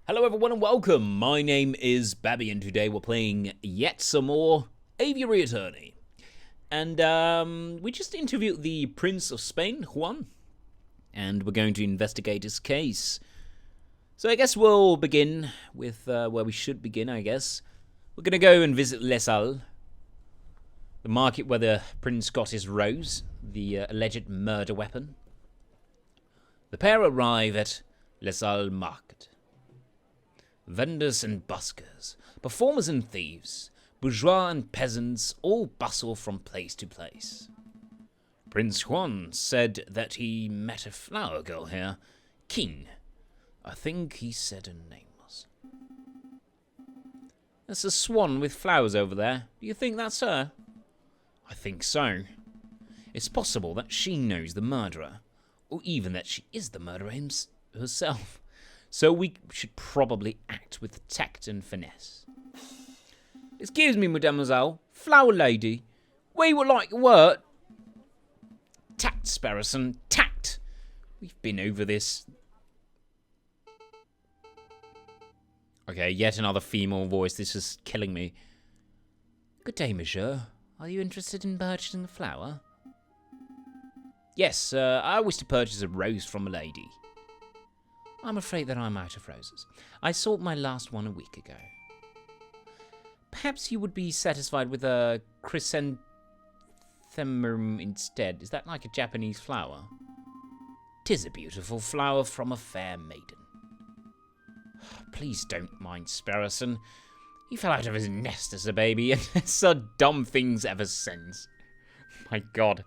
Hello everyone and welcome. My name is Babby and today we're playing yet some more Aviary Attorney. And we just interviewed the Prince of Spain, Juan, and we're going to investigate his case. So I guess we'll begin with where we should begin, I guess. We're going to go and visit Les Halles, the market where the prince got his rose, the alleged murder weapon. The pair arrive at Les Halles market. Vendors and buskers, performers and thieves, bourgeois and peasants all bustle from place to place. Prince Juan said that he met a flower girl here, Keen. I think he said her name was. There's a swan with flowers over there. Do you think that's her? I think so. It's possible that she knows the murderer, or even that she is the murderer herself. So we should probably act with tact and finesse. Excuse me, mademoiselle. Flower lady. We would like a word. Tact, Sparrowson. Tact. We've been over this. Okay, yet another female voice. This is killing me. Good day, monsieur. Are you interested in purchasing a flower? Yes, I wish to purchase a rose from a lady. I'm afraid that I'm out of roses. I sold my last one a week ago. Perhaps you would be satisfied with a chrysanthemum instead. Is that like a Japanese flower? 'Tis a beautiful flower from a fair maiden. Please don't mind Sparrowson. He fell out of his nest as a baby and has said dumb things ever since. My God.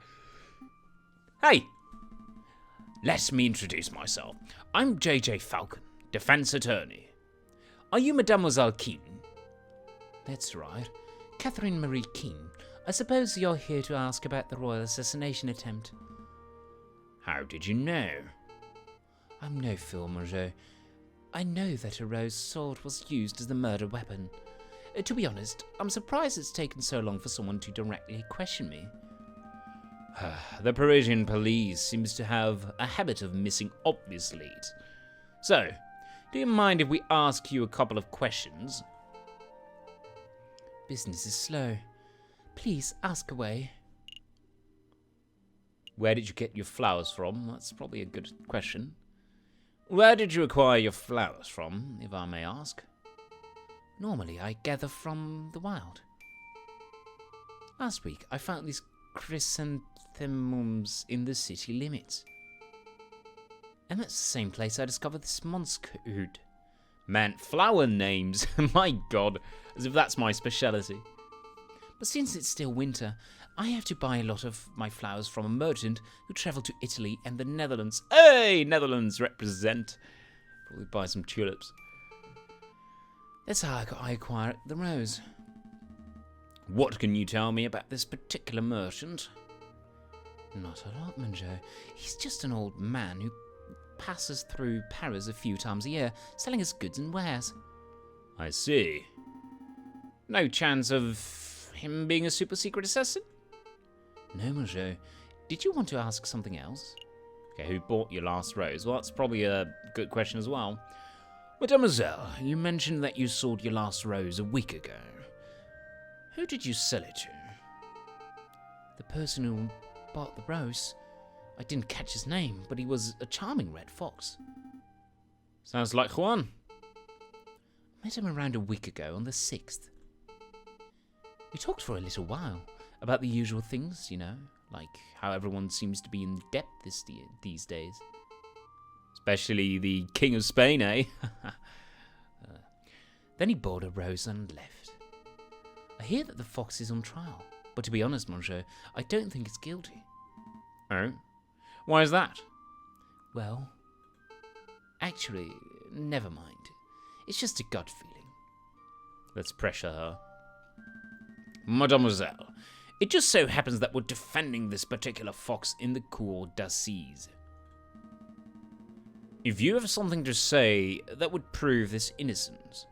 Hey! Let me introduce myself. I'm Jayjay Falcon, defense attorney. Are you Mademoiselle Keen? That's right. Catherine Marie Keen. I suppose you're here to ask about the royal assassination attempt. How did you know? I'm no fool, monsieur. I know that a rose sword was used as the murder weapon. To be honest, I'm surprised it's taken so long for someone to directly question me. The Parisian police seems to have a habit of missing obvious leads. So, do you mind if we ask you a couple of questions? Business is slow. Please ask away. Where did you get your flowers from? That's probably a good question. Where did you acquire your flowers from, if I may ask? Normally, I gather from the wild. Last week, I found these chrysanthemums in the city limits. And that's the same place I discovered this monster-hood. Man, flower names, my God, as if that's my speciality. But since it's still winter, I have to buy a lot of my flowers from a merchant who travelled to Italy and the Netherlands. Hey, Netherlands represent. Probably buy some tulips. That's how I acquire the rose. What can you tell me about this particular merchant? Not a lot, monsieur. He's just an old man who passes through Paris a few times a year, selling his goods and wares. I see. No chance of him being a super secret assassin? No, monsieur. Did you want to ask something else? Okay, who bought your last rose? Well, that's probably a good question as well. Mademoiselle, you mentioned that you sold your last rose a week ago. Who did you sell it to? The person who bought the rose. I didn't catch his name, but he was a charming red fox. Sounds like Juan. Met him around a week ago on the 6th. We talked for a little while about the usual things, you know, like how everyone seems to be in debt these days. Especially the King of Spain, eh? Then he bought a rose and left. I hear that the fox is on trial, but to be honest, monsieur, I don't think it's guilty. Oh? Why is that? Well, actually, never mind. It's just a gut feeling. Let's pressure her. Mademoiselle, it just so happens that we're defending this particular fox in the cour d'assises. If you have something to say that would prove this innocence,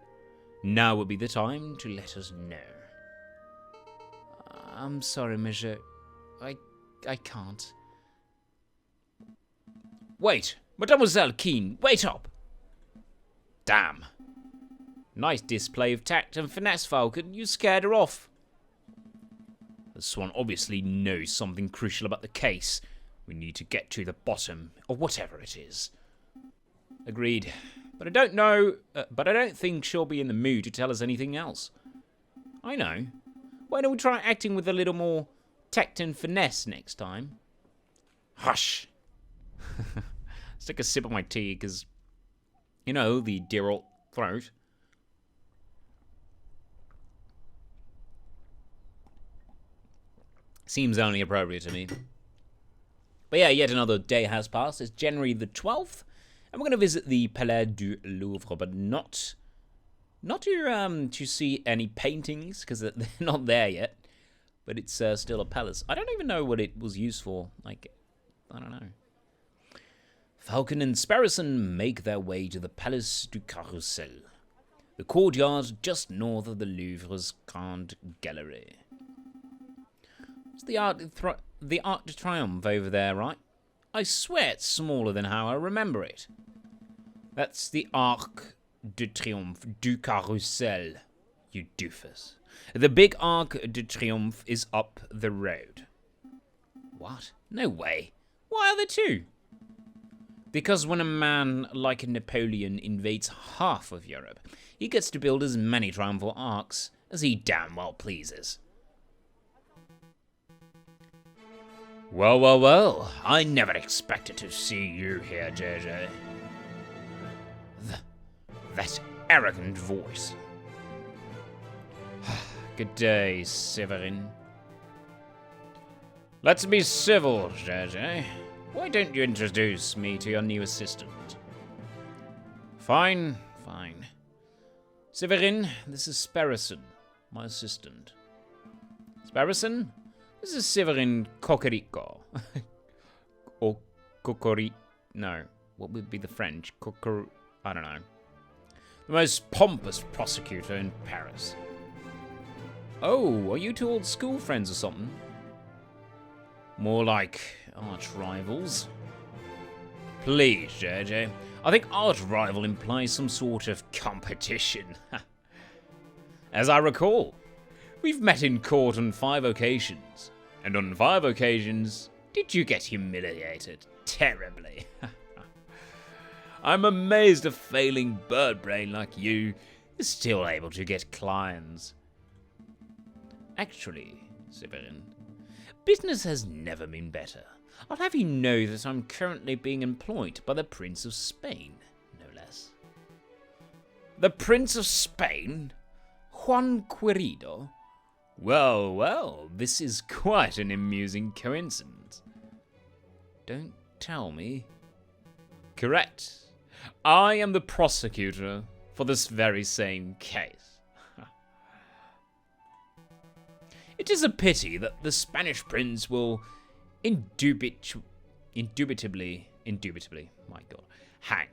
now would be the time to let us know. I'm sorry, monsieur. I can't. Wait, Mademoiselle Keen, wait up! Damn. Nice display of tact and finesse, Falcon. You scared her off. The Swan obviously knows something crucial about the case. We need to get to the bottom, or whatever it is. Agreed. But I don't think she'll be in the mood to tell us anything else. I know. Why don't we try acting with a little more tact and finesse next time? Hush. Let's take a sip of my tea, because, you know, the dear old throat. Seems only appropriate to me. But yeah, yet another day has passed. It's January the 12th. And we're going to visit the Palais du Louvre, but not to see any paintings, because they're not there yet. But it's still a palace. I don't even know what it was used for. Like, I don't know. Falcon and Sparrowson make their way to the Palace du Carrousel, the courtyard just north of the Louvre's Grand Gallery. It's the Arc de Triomphe over there, right? I swear it's smaller than how I remember it. That's the Arc de Triomphe du Carrousel, you doofus. The big Arc de Triomphe is up the road. What? No way. Why are there two? Because when a man like Napoleon invades half of Europe, he gets to build as many triumphal arcs as he damn well pleases. Well, well, well. I never expected to see you here, Jayjay. That arrogant voice. Good day, Severin. Let's be civil, Jayjay. Why don't you introduce me to your new assistant? Fine, fine. Severin, this is Sparrowson, my assistant. Sparrowson, this is Severin Cocorico. Or Cocori... No, what would be the French? I don't know. The most pompous prosecutor in Paris. Oh, are you two old school friends or something? More like arch rivals. Please, Jayjay. I think arch rival implies some sort of competition. As I recall, we've met in court on 5 occasions. And on 5 occasions, did you get humiliated? Terribly. I'm amazed a failing bird brain like you is still able to get clients. Actually, Severin, business has never been better. I'll have you know that I'm currently being employed by the Prince of Spain, no less. The Prince of Spain? Juan Querido? Well, well, this is quite an amusing coincidence. Don't tell me. Correct. I am the prosecutor for this very same case. It is a pity that the Spanish prince will indubitably, my God, hang.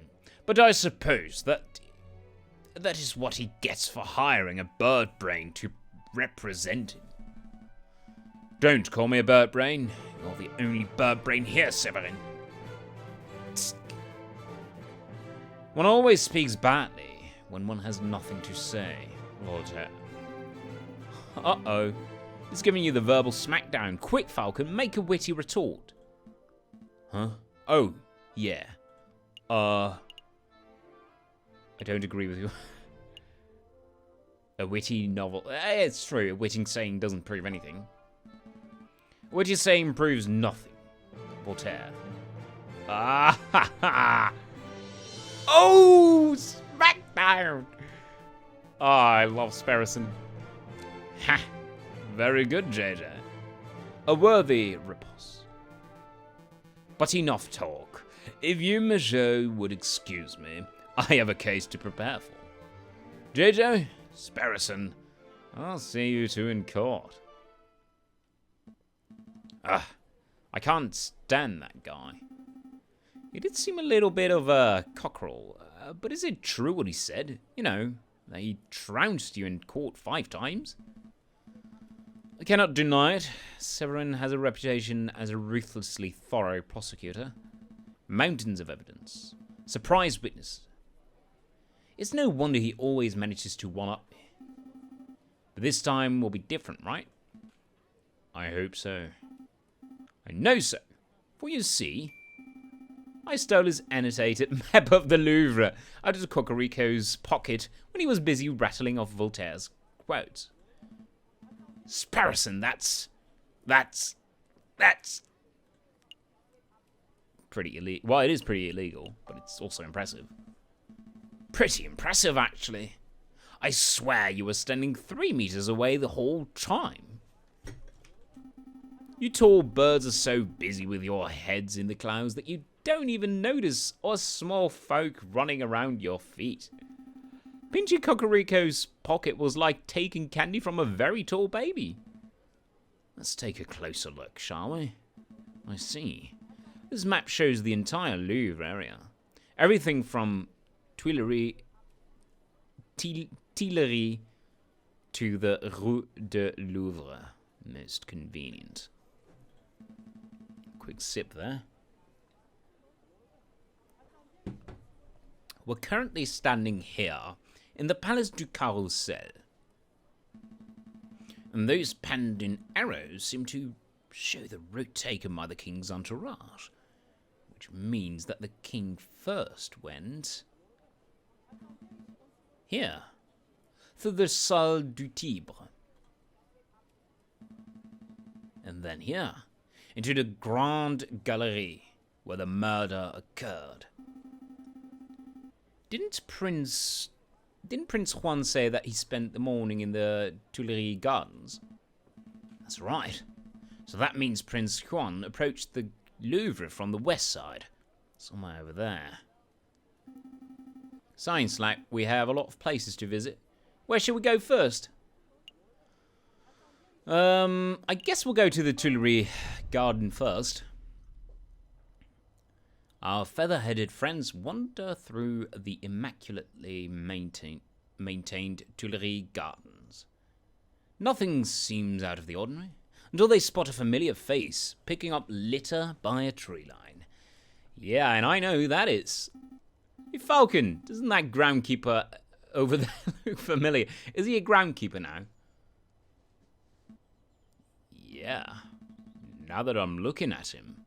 But I suppose that is what he gets for hiring a bird brain to represent him. Don't call me a bird brain. You're the only bird brain here, Severin. One always speaks badly when one has nothing to say, Voltaire. Uh-oh. It's giving you the verbal smackdown. Quick, Falcon, make a witty retort. Huh? Oh, yeah. I don't agree with you. A witty novel. It's true, a witty saying doesn't prove anything. A witty saying proves nothing. Voltaire. Ah ha ha! Oh, smackdown! Oh, I love Sparrowson. Ha! Very good, Jayjay. A worthy riposte. But enough talk. If you, Monsieur, would excuse me, I have a case to prepare for. Jayjay, Sparrowson, I'll see you two in court. I can't stand that guy. He did seem a little bit of a cockerel, but is it true what he said? You know, that he trounced you in court 5 times? I cannot deny it. Severin has a reputation as a ruthlessly thorough prosecutor. Mountains of evidence. Surprise witness. It's no wonder he always manages to one-up me. But this time will be different, right? I hope so. I know so. For you see, I stole his annotated map of the Louvre out of Cocorico's pocket when he was busy rattling off Voltaire's quotes. Sparrowson, that's pretty illegal. Well, it is pretty illegal, but it's also impressive. Pretty impressive, actually. I swear you were standing 3 meters away the whole time. You tall birds are so busy with your heads in the clouds that you don't even notice us small folk running around your feet. Pinchy Cocorico's pocket was like taking candy from a very tall baby. Let's take a closer look, shall we? I see. This map shows the entire Louvre area. Everything from Tuileries to the Rue de Louvre. Most convenient. Quick sip there. We're currently standing here in the Palace du Carrousel. And those pendant arrows seem to show the route taken by the king's entourage, which means that the king first went here, through the Salle du Tibre, and then here, into the Grande Galerie, where the murder occurred. Didn't Prince Juan say that he spent the morning in the Tuileries Gardens? That's right. So that means Prince Juan approached the Louvre from the west side, somewhere over there. Sounds like we have a lot of places to visit. Where should we go first? I guess we'll go to the Tuileries Garden first. Our feather-headed friends wander through the immaculately maintained Tuileries Gardens. Nothing seems out of the ordinary until they spot a familiar face picking up litter by a tree line. Yeah, and I know who that is. Hey, Falcon, doesn't that groundkeeper over there look familiar? Is he a groundkeeper now? Yeah, now that I'm looking at him,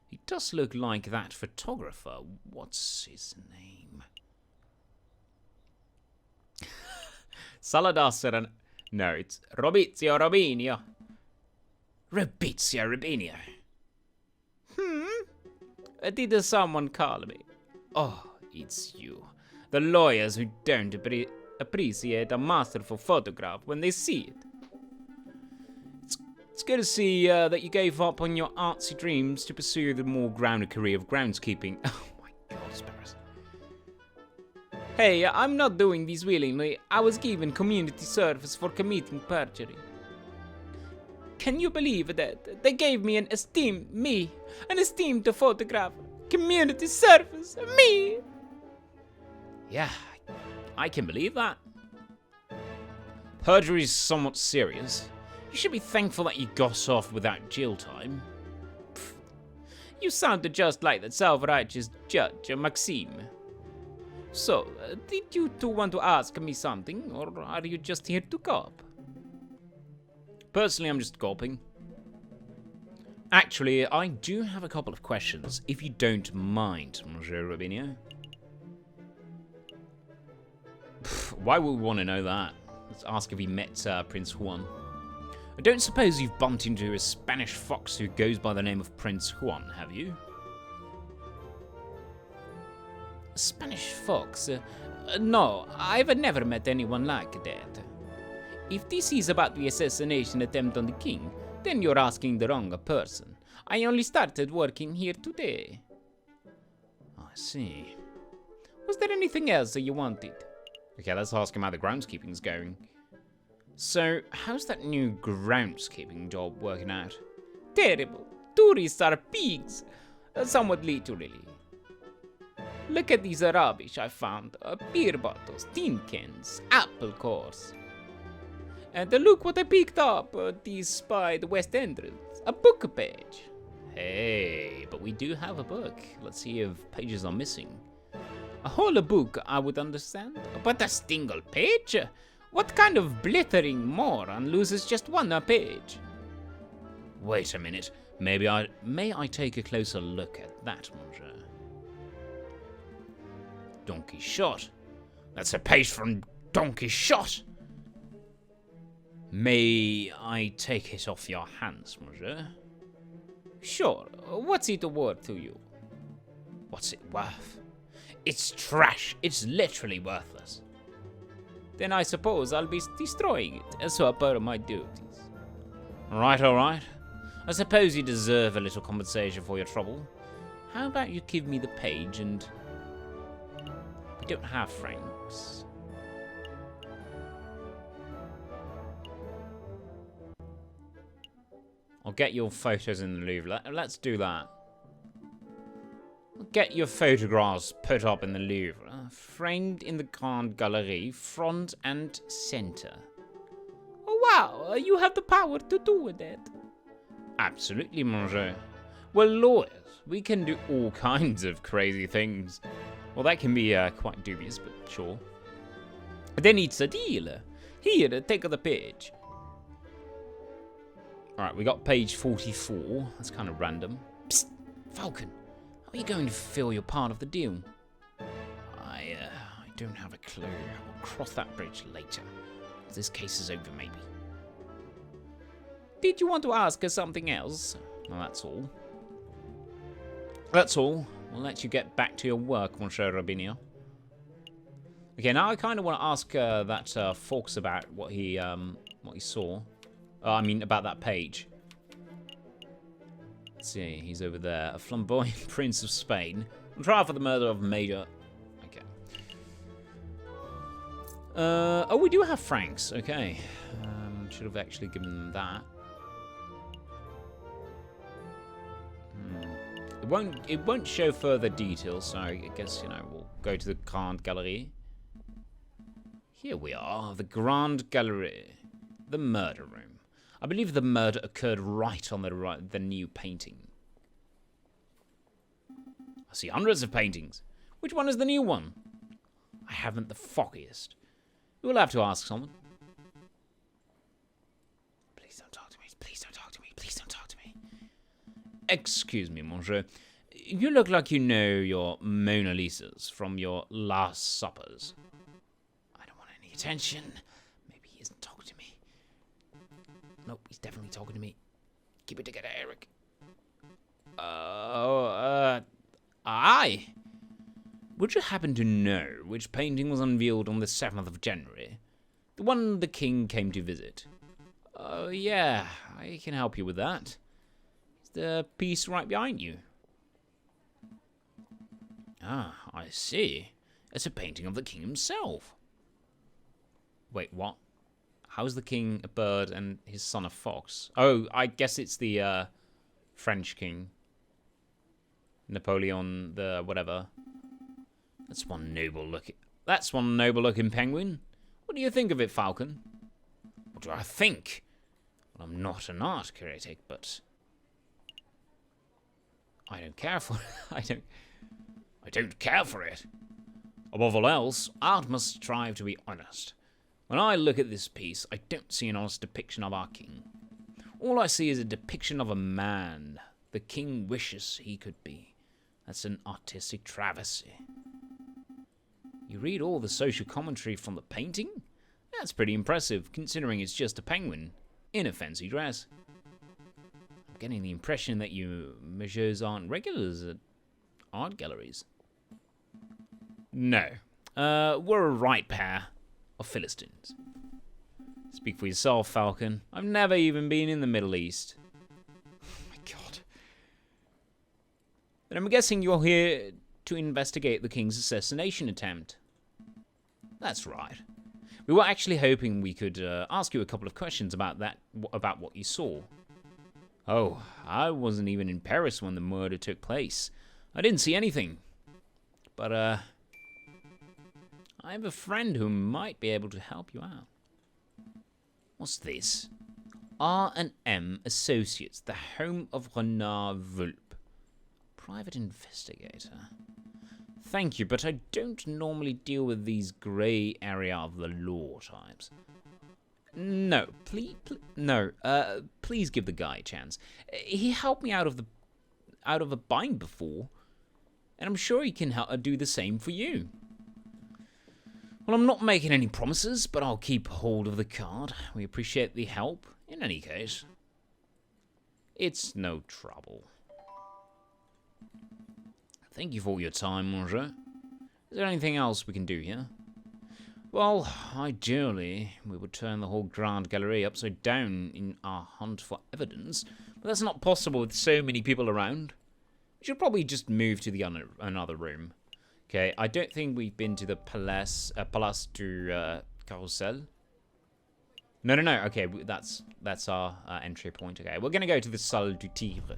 he does look like that photographer. What's his name? Saladar said no, it's Robizio Robinio. Robizio Robinio. Did someone call me? Oh, it's you. The lawyers who don't appreciate a masterful photograph when they see it. It's good to see that you gave up on your artsy dreams to pursue the more grounded career of groundskeeping. Oh my god, Sparrowson. Hey, I'm not doing this willingly. I was given community service for committing perjury. Can you believe that? They gave me an esteemed photographer. Community service, me! Yeah, I can believe that. Perjury is somewhat serious. You should be thankful that you got off without jail time. Pfft. You sounded just like that self-righteous judge, Maxime. So, did you two want to ask me something, or are you just here to cop? Personally, I'm just coping. Actually, I do have a couple of questions, if you don't mind, Monsieur Robinio. Why would we want to know that? Let's ask if he met Prince Juan. I don't suppose you've bumped into a Spanish fox who goes by the name of Prince Juan, have you? A Spanish fox? No, I've never met anyone like that. If this is about the assassination attempt on the king, then you're asking the wrong person. I only started working here today. I see. Was there anything else that you wanted? Okay, let's ask him how the groundskeeping's going. So, how's that new groundskeeping job working out? Terrible. Tourists are pigs. Somewhat literally. Look at these rubbish I found. Beer bottles, tin cans, apple cores. And look what I picked up. This by the west entrance. A book page. Hey, but we do have a book. Let's see if pages are missing. A whole book, I would understand. But a single page? What kind of blithering moron loses just one page? Wait a minute. May I take a closer look at that, Monsieur? Don Quixote. That's a page from Don Quixote. May I take it off your hands, Monsieur? Sure. What's it worth to you? What's it worth? It's trash. It's literally worthless. Then I suppose I'll be destroying it as per my duties. All right. I suppose you deserve a little compensation for your trouble. How about you give me the page and... We don't have francs. I'll get your photos in the Louvre. Let's do that. Get your photographs put up in the Louvre, framed in the Grande Galerie, front and center. Oh wow, you have the power to do that. Absolutely, Monsieur. We're lawyers. We can do all kinds of crazy things. Well, that can be quite dubious, but sure. Then it's a deal. Here, take the page. Alright, we got page 44. That's kind of random. Psst, Falcon. How are you going to fulfill your part of the deal? I don't have a clue. We'll cross that bridge later. This case is over, maybe. Did you want to ask us something else? Well, that's all. That's all. We'll let you get back to your work, Monsieur Robinho. Okay, now I kind of want to ask that Fox about what he saw. I mean, about that page. Let's see, he's over there. A flamboyant Prince of Spain. On trial for the murder of Major... Okay. Oh, we do have francs. Okay. Should have actually given them that. It won't show further details, so I guess, we'll go to the Grande Galerie. Here we are, the Grande Galerie. The murder room. I believe the murder occurred right on the new painting. I see hundreds of paintings. Which one is the new one? I haven't the foggiest. You'll have to ask someone. Please don't talk to me. Please don't talk to me. Please don't talk to me. Excuse me, Monsieur. You look like you know your Mona Lisas from your last suppers. I don't want any attention. Maybe he isn't talking to me. Nope, he's definitely talking to me. Keep it together, Eric. Aye. Would you happen to know which painting was unveiled on the 7th of January? The one the king came to visit. Oh, yeah, I can help you with that. It's the piece right behind you. Ah, I see. It's a painting of the king himself. Wait, what? How is the king a bird and his son a fox? Oh, I guess it's the French king. Napoleon the whatever. That's one noble looking penguin. What do you think of it, Falcon? What do I think? Well, I'm not an art critic, but I don't care for it. I don't care for it. Above all else, art must strive to be honest. When I look at this piece, I don't see an honest depiction of our king. All I see is a depiction of a man the king wishes he could be. That's an artistic travesty. You read all the social commentary from the painting? That's pretty impressive, considering it's just a penguin in a fancy dress. I'm getting the impression that you messieurs aren't regulars at art galleries. No. We're a right pair of Philistines. Speak for yourself, Falcon. I've never even been in the Middle East. Oh my god. Then I'm guessing you're here to investigate the king's assassination attempt. That's right. We were actually hoping we could ask you a couple of questions about what you saw. Oh, I wasn't even in Paris when the murder took place. I didn't see anything. But, I have a friend who might be able to help you out. What's this? R&M Associates, the home of Renard Vulp. Private investigator. Thank you, but I don't normally deal with these grey area of the law types. No, please give the guy a chance. He helped me out of a bind before, and I'm sure he can do the same for you. Well, I'm not making any promises, but I'll keep hold of the card. We appreciate the help, in any case. It's no trouble. Thank you for your time, Monsieur. Is there anything else we can do here? Well, ideally, we would turn the whole Grand Gallery upside down in our hunt for evidence, but that's not possible with so many people around. We should probably just move to the another room. Okay, I don't think we've been to the Place du Carrousel. No. Okay, that's our entry point. Okay, we're gonna go to the Salle du Tigre.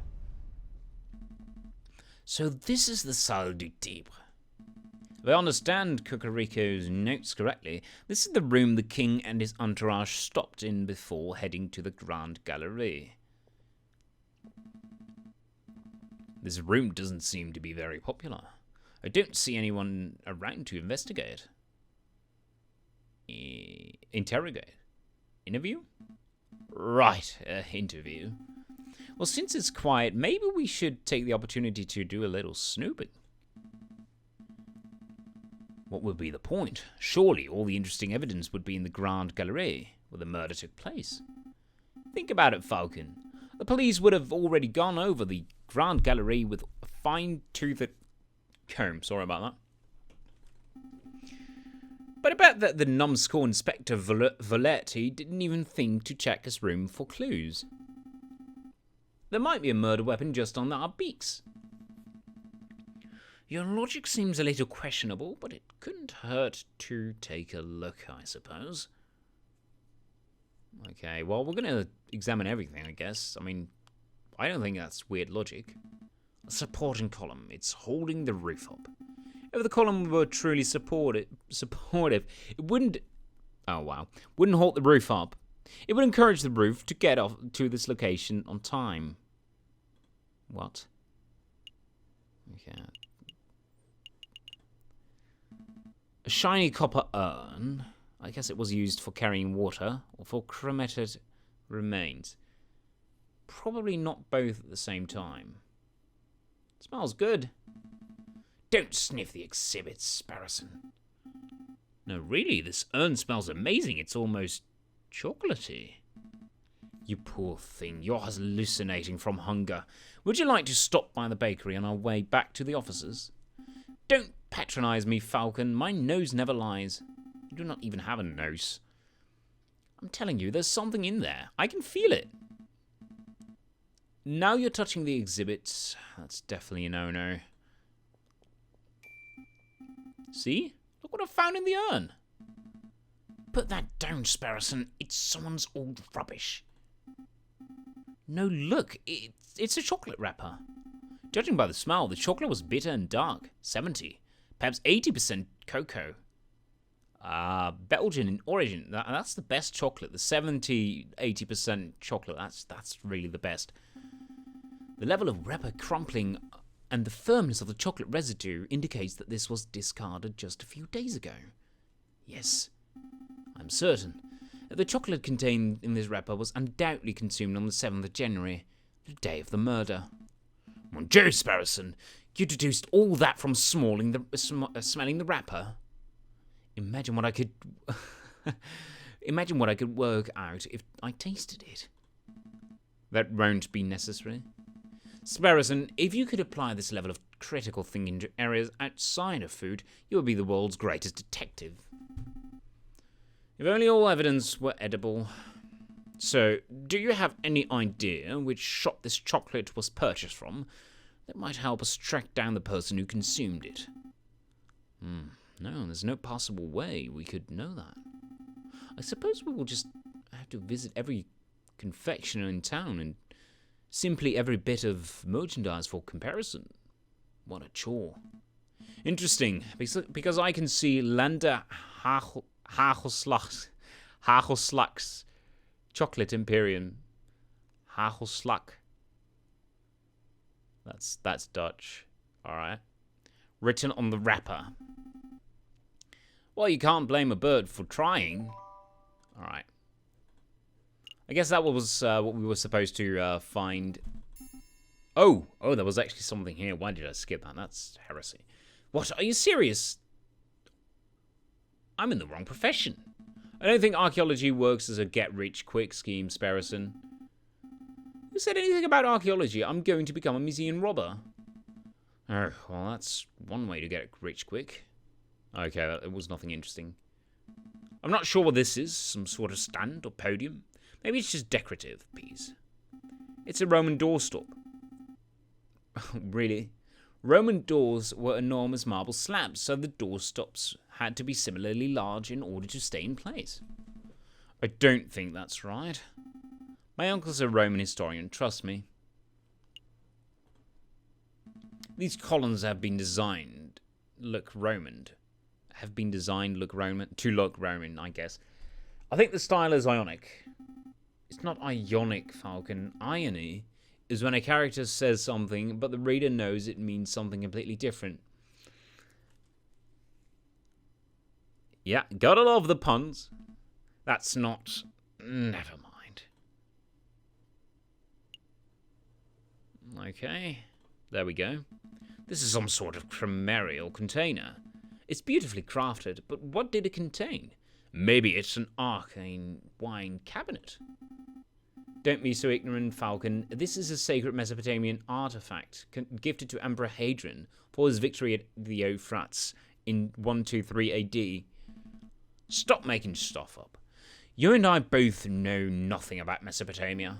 So this is the Salle du Tigre. If I understand Cocorico's notes correctly, this is the room the king and his entourage stopped in before heading to the Grand Gallery. This room doesn't seem to be very popular. I don't see anyone around to investigate. Interrogate. Interview? Right, interview. Well, since it's quiet, maybe we should take the opportunity to do a little snooping. What would be the point? Surely all the interesting evidence would be in the Grand Gallery, where the murder took place. Think about it, Falcon. The police would have already gone over the Grand Gallery with a fine-toothed comb. Sorry about that. But I bet that the numbskull Inspector Voletti didn't even think to check his room for clues. There might be a murder weapon just on our beaks. Your logic seems a little questionable, but it couldn't hurt to take a look, I suppose. Okay, well, we're going to examine everything, I guess. I mean, I don't think that's weird logic. A supporting column. It's holding the roof up. If the column were truly supportive, it wouldn't... Oh, wow. Wouldn't hold the roof up. It would encourage the roof to get off to this location on time. What? Okay. A shiny copper urn. I guess it was used for carrying water or for cremated remains. Probably not both at the same time. Smells good. Don't sniff the exhibits, Sparrowson. No, really, this urn smells amazing. It's almost chocolatey. You poor thing, you're hallucinating from hunger. Would you like to stop by the bakery on our way back to the offices? Don't patronize me, Falcon. My nose never lies. You do not even have a nose. I'm telling you, there's something in there. I can feel it. Now you're touching the exhibits. That's definitely a no-no. See? Look what I found in the urn. Put that down, Sparrowson. It's someone's old rubbish. No, look. It's a chocolate wrapper. Judging by the smell, the chocolate was bitter and dark. 70. Perhaps 80% cocoa. Belgian in origin. That's the best chocolate. The 70-80% chocolate. That's really the best. The level of wrapper crumpling and the firmness of the chocolate residue indicates that this was discarded just a few days ago. Yes, I'm certain that the chocolate contained in this wrapper was undoubtedly consumed on the 7th of January, the day of the murder. Mon Dieu, Sparrowson, you deduced all that from smelling the wrapper? Imagine what I could... Imagine what I could work out if I tasted it. That won't be necessary. Sparrowson, if you could apply this level of critical thinking to areas outside of food, you would be the world's greatest detective. If only all evidence were edible. So, do you have any idea which shop this chocolate was purchased from? That might help us track down the person who consumed it. No, there's no possible way we could know that. I suppose we will just have to visit every confectioner in town and simply every bit of merchandise for comparison. What a chore. Interesting, because I can see Lander Hagelslaks Chocolate Imperium. Hagelslak. That's Dutch. Alright. written on the wrapper. Well, you can't blame a bird for trying. Alright. I guess that was what we were supposed to find. Oh, there was actually something here. Why did I skip that? That's heresy. What? Are you serious? I'm in the wrong profession. I don't think archaeology works as a get-rich-quick scheme, Sparrowson. Who said anything about archaeology? I'm going to become a museum robber. Oh, well, that's one way to get rich quick. Okay, it was nothing interesting. I'm not sure what this is. Some sort of stand or podium. Maybe it's just decorative piece. It's a Roman doorstop. Really? Roman doors were enormous marble slabs, so the doorstops had to be similarly large in order to stay in place. I don't think that's right. My uncle's a Roman historian, trust me. These columns have been designed look Roman. To look Roman, I guess. I think the style is ionic. It's not ionic, Falcon. Irony is when a character says something, but the reader knows it means something completely different. Yeah, gotta love the puns. That's not... Never mind. Okay, there we go. This is some sort of cremarial container. It's beautifully crafted, but what did it contain? Maybe it's an arcane wine cabinet. Don't be so ignorant, Falcon. This is a sacred Mesopotamian artifact gifted to Emperor Hadrian for his victory at the Euphrates in 123 AD. Stop making stuff up. You and I both know nothing about Mesopotamia.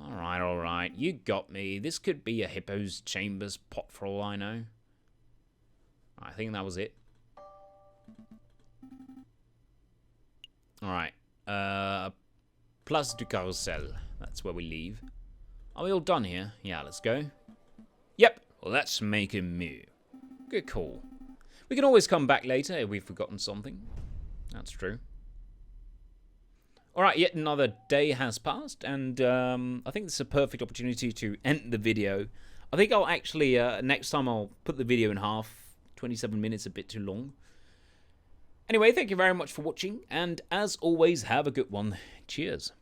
Alright, you got me. This could be a hippo's chambers pot for all I know. I think that was it. Alright. Place du Carrousel. That's where we leave. Are we all done here? Yeah, let's go. Yep, let's make a move. Good call. We can always come back later if we've forgotten something. That's true. Alright, yet another day has passed, and I think this is a perfect opportunity to end the video. I think I'll actually, next time I'll put the video in half. 27 minutes, a bit too long. Anyway, thank you very much for watching, and as always, have a good one. Cheers.